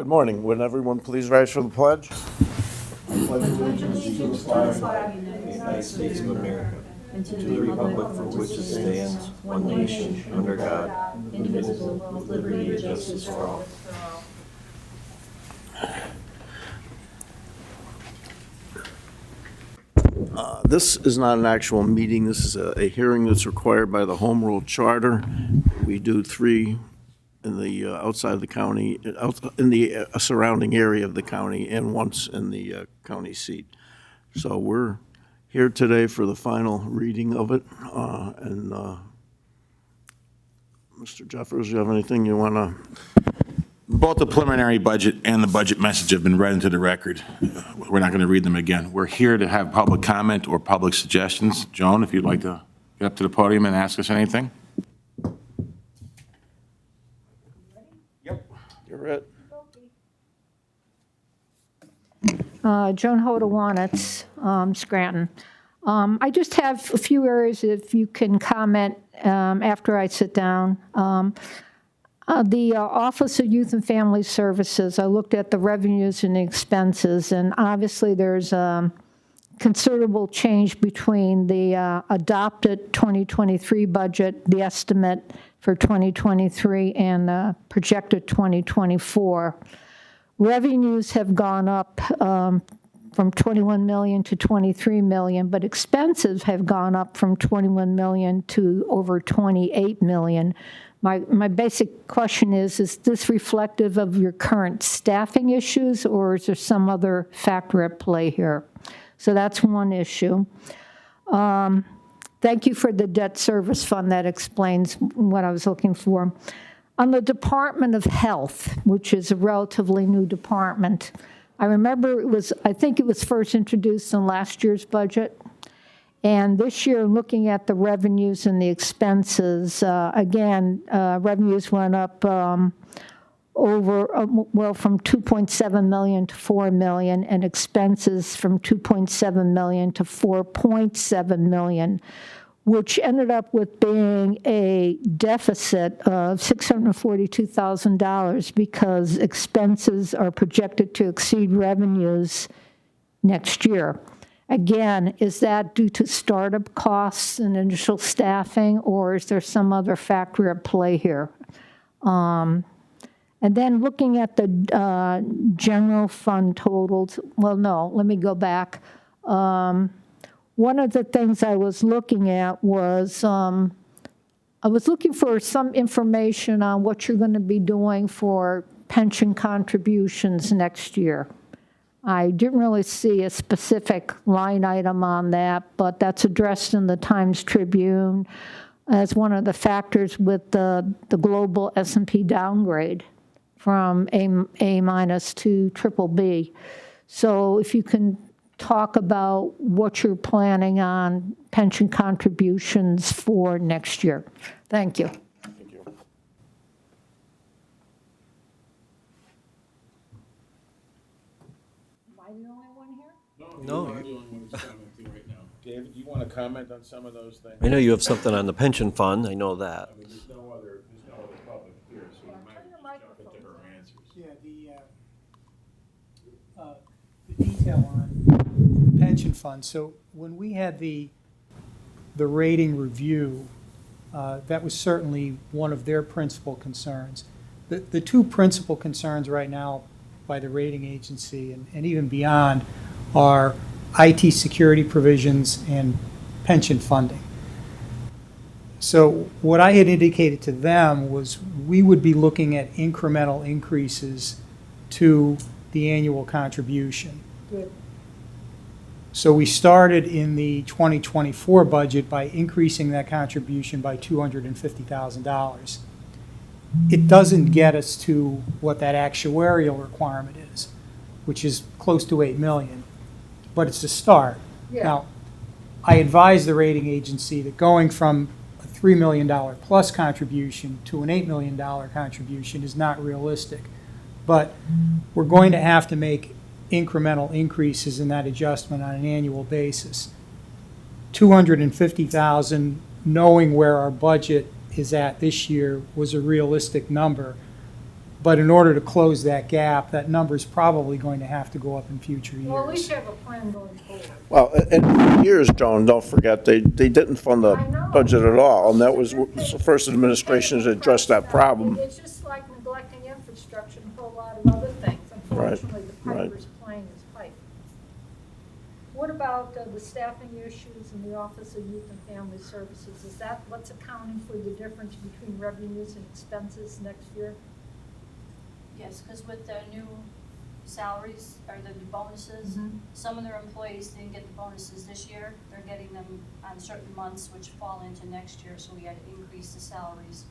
Good morning. Would everyone please rise for the pledge? United States of America, and to the republic for which it stands, one nation, under God, indivisible, with liberty and justice for all. This is not an actual meeting. This is a hearing that's required by the Home Rule Charter. We do 3 in the outside of the county, in the surrounding area of the county, and once in the county seat. So we're here today for the final reading of it. And Mr. Jeffers, you have anything you want to? Both the preliminary budget and the budget message have been read into the record. We're not going to read them again. We're here to have public comment or public suggestions. Joan, if you'd like to get up to the podium and ask us anything. Yep. You're it. Joan Hodawanitz, Scranton. I just have a few areas if you can comment after I sit down. The Office of Youth and Family Services, I looked at the revenues and the expenses, and obviously there's considerable change between the adopted 2023 budget, the estimate for 2023, and the projected 2024. Revenues have gone up from 21 million to 23 million, but expenses have gone up from 21 million to over 28 million. My basic question is this reflective of your current staffing issues, or is there some other factor at play here? So that's one issue. Thank you for the debt service fund. That explains what I was looking for. On the Department of Health, which is a relatively new department, I remember I think it was first introduced in last year's budget. And this year, looking at the revenues and the expenses, again, revenues went up from 2.7 million to 4 million, and expenses from 2.7 million to 4.7 million, which ended up with being a deficit of $642,000 because expenses are projected to exceed revenues next year. Again, is that due to startup costs and initial staffing, or is there some other factor at play here? And then looking at the general fund totals, well, no, let me go back. One of the things I was looking at was I was looking for some information on what you're going to be doing for pension contributions next year. I didn't really see a specific line item on that, but that's addressed in the Times Tribune as one of the factors with the global S&P downgrade from A minus to triple B. So if you can talk about what you're planning on pension contributions for next year. Thank you. No. David, do you want to comment on some of those things? I know you have something on the pension fund, I know that. I mean, there's no other public here, so you might just jump into her answers. Yeah, the detail on the pension fund. So when we had the rating review, that was certainly one of their principal concerns. The two principal concerns right now by the rating agency and even beyond are IT security provisions and pension funding. So what I had indicated to them was we would be looking at incremental increases to the annual contribution. Good. So we started in the 2024 budget by increasing that contribution by $250,000. It doesn't get us to what that actuarial requirement is, which is close to $8 million, but it's a start. Yeah. Now, I advise the rating agency that going from a $3 million plus contribution to an $8 million contribution is not realistic. But we're going to have to make incremental increases in that adjustment on an annual basis. $250,000, knowing where our budget is at this year, was a realistic number. But in order to close that gap, that number's probably going to have to go up in future years. Well, at least you have a plan going forward. Well, and for years, Joan, don't forget, they didn't fund the I know. budget at all, and that was the first administration to address that problem. It's just like neglecting infrastructure and a whole lot of other things. Unfortunately, the right. piper's playing his pipe. What about the staffing issues in the Office of Youth and Family Services? Is that what's accounting for the difference between revenues and expenses next year? Yes, because with the new salaries or the new bonuses, some of their employees didn't get the bonuses this year. They're getting them on certain months which fall into next year, so we had to increase the salaries.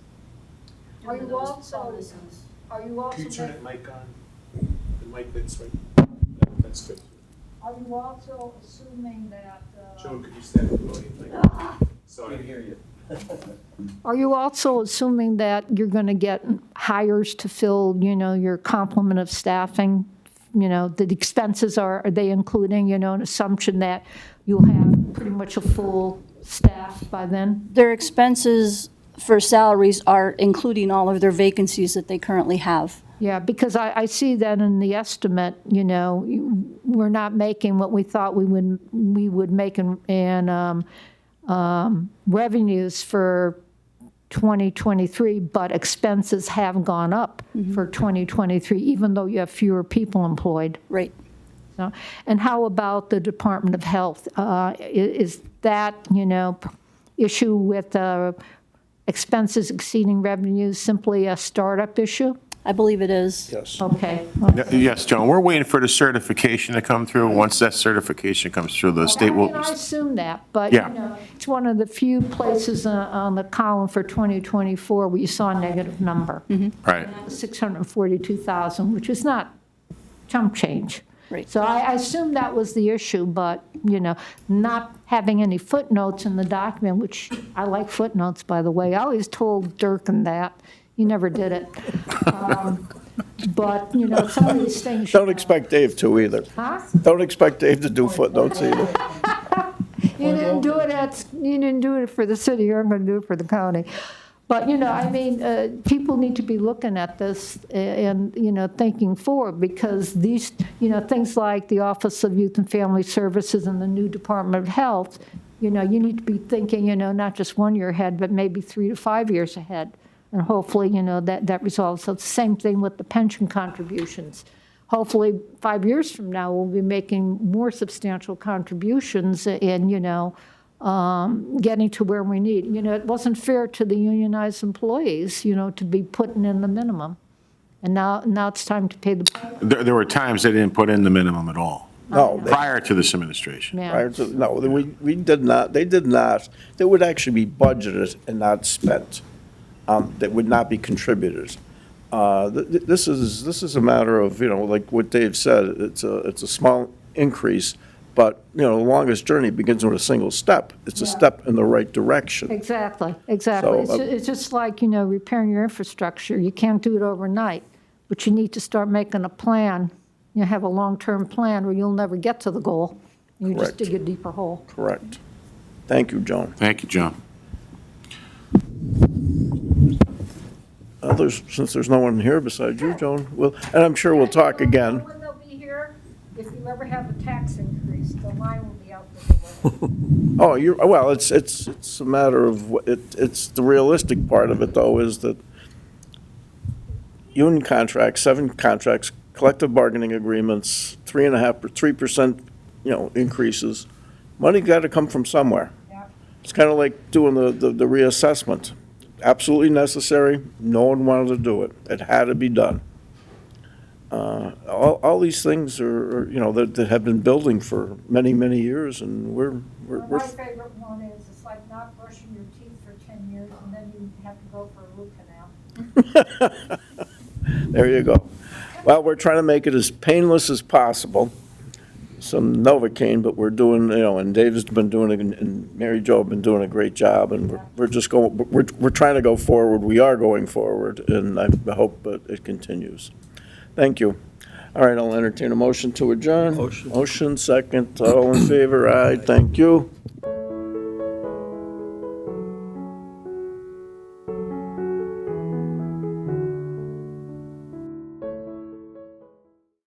due Are to you those also- bonuses. Are you also, Could you turn ma- that mic on? The mic that's right. That's good. are you also assuming that, Joan, could you stand up a little? Like, sorry. hear you. Are you also assuming that you're going to get hires to fill, your complement of staffing? The expenses are they including, an assumption that you'll have pretty much a full staff by then? Their expenses for salaries are including all of their vacancies that they currently have. Yeah, because I see that in the estimate, we're not making what we thought we would make in revenues for 2023, but expenses have gone up for 2023, even though you have fewer people employed. Right. So, and how about the Department of Health? Is that, issue with expenses exceeding revenues simply a startup issue? I believe it is. Yes. Okay. Yes, Joan, we're waiting for the certification to come through. Once that certification comes through, the state will, I assume that, but, Yeah. it's one of the few places on the column for 2024 where you saw a negative number. right. 642,000, which is not chump change. Right. So I assume that was the issue, but, not having any footnotes in the document, which I like footnotes, by the way. I always told Durkin that. He never did it. But, some of these things. Don't expect Dave to either. Huh? Don't expect Dave to do footnotes either. You didn't do it for the city, you're going to do it for the county. But, people need to be looking at this and, thinking forward, because these, things like the Office of Youth and Family Services and the new Department of Health, you need to be thinking, not just 1 year ahead, but maybe 3 to 5 years ahead. And hopefully, that resolves. So it's the same thing with the pension contributions. Hopefully, 5 years from now, we'll be making more substantial contributions in, getting to where we need. It wasn't fair to the unionized employees, to be putting in the minimum. And now it's time to pay the. There were times they didn't put in the minimum at all, No, prior to this administration. Yeah. prior to, no, we did not, they did not, they would actually be budgeted and not spent. That would not be contributed. This is a matter of, like what Dave said, it's a small increase, but, the longest journey begins with a single step. It's a step in the right direction. Exactly. So, It's just like, repairing your infrastructure. You can't do it overnight, but you need to start making a plan. Have a long-term plan, or you'll never get to the goal. You just Correct. dig a deeper hole. Correct. Thank you, Joan. Thank you, Joan. Others, since there's no one here besides you, Joan, and I'm sure we'll talk again. when they'll be here, if you ever have a tax increase, the line will be out the door. Oh, well, it's a matter of, it's the realistic part of it, though, is that union contracts, 7 contracts, collective bargaining agreements, 3%, increases. Money got to come from somewhere. Yeah. It's kind of like doing the reassessment. Absolutely necessary. No one wanted to do it. It had to be done. All these things are that have been building for many, many years, and we're My favorite one is, it's like not brushing your teeth for 10 years, and then you have to go for a root canal. there you go. Well, we're trying to make it as painless as possible. Some Novocaine, but we're doing, and Dave's been doing it, and Mary Jo have been doing a great job, and we're just going, we're trying to go forward. We are going forward, and I hope that it continues. Thank you. All right, I'll entertain a motion to adjourn. Motion, second, all in favor, aye, thank you.